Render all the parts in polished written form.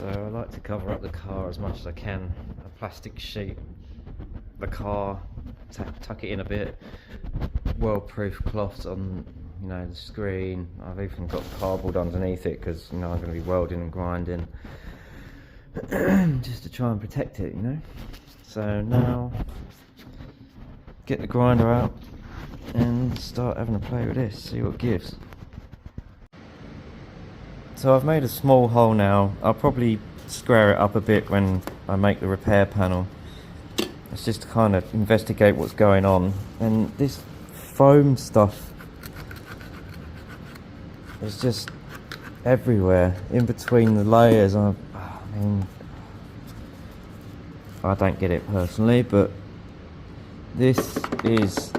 So I like to cover up the car as much as I can. A plastic sheet, the car, tuck it in a bit, well-proof cloths on, you know, the screen. I've even got cardboard underneath it because, you know, I'm going to be welding and grinding just to try and protect it, you know. So now get the grinder out and start having a play with this, see what it gives. So I've made a small hole now. I'll probably square it up a bit when I make the repair panel. It's just to kind of investigate what's going on. And this foam stuff is just everywhere, in between the layers. I mean, I don't get it personally, but this is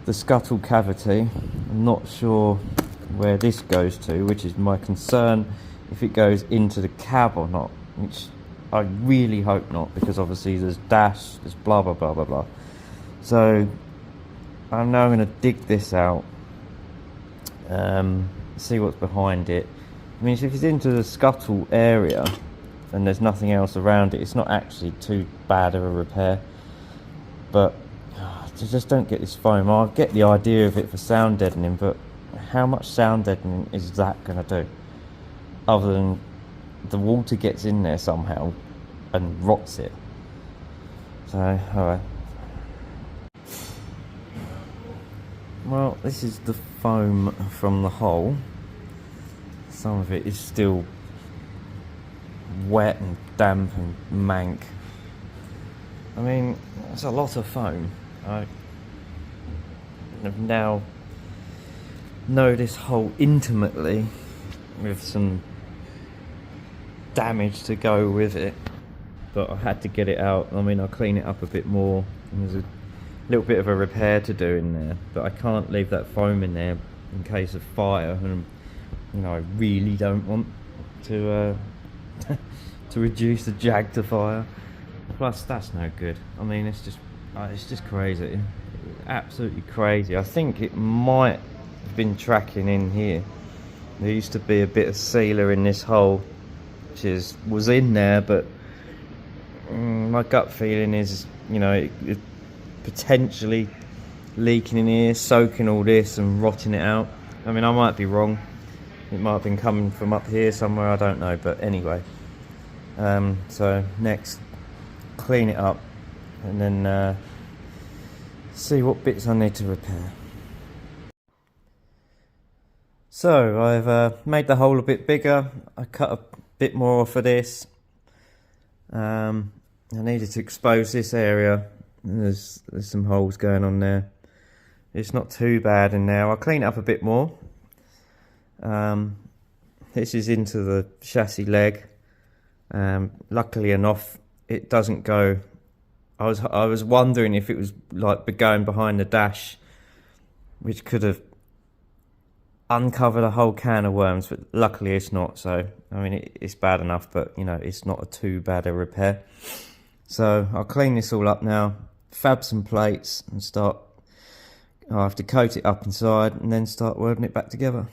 the scuttle cavity. I'm not sure where this goes to, which is my concern, if it goes into the cab or not, which I really hope not, because obviously there's dash, there's blah blah blah blah blah. So I'm now going to dig this out, see what's behind it. I mean, if it's into the scuttle area and there's nothing else around it, it's not actually too bad of a repair, but I just don't get this foam. I get the idea of it for sound deadening, but how much sound deadening is that going to do, other than the water gets in there somehow and rots it? So, alright. Well, this is the foam from the hole. Some of it is still wet and damp and mank. I mean, it's a lot of foam. I have now know this hole intimately, with some damage to go with it, but I had to get it out. I mean, I'll clean it up a bit more, and there's a little bit of a repair to do in there, but I can't leave that foam in there in case of fire, and you know, I really don't want to to reduce the Jag to fire. Plus that's no good. I mean, it's just crazy, absolutely crazy. I think it might have been tracking in here. There used to be a bit of sealer in this hole, which was in there, but my gut feeling is, you know, it potentially leaking in here, soaking all this and rotting it out. I mean, I might be wrong. It might have been coming from up here somewhere, I don't know, but anyway. So next, clean it up and then see what bits I need to repair. So I've made the hole a bit bigger. I cut a bit more off of this. I needed to expose this area. There's some holes going on there. It's not too bad in there. I'll clean it up a bit more. This is into the chassis leg. Luckily enough, it doesn't go. I was wondering if it was like going behind the dash, which could have uncovered a whole can of worms, but luckily it's not. So I mean, it's bad enough, but you know, it's not too bad a repair. So I'll clean this all up now, fab some plates and start. I'll have to coat it up inside and then start welding it back together.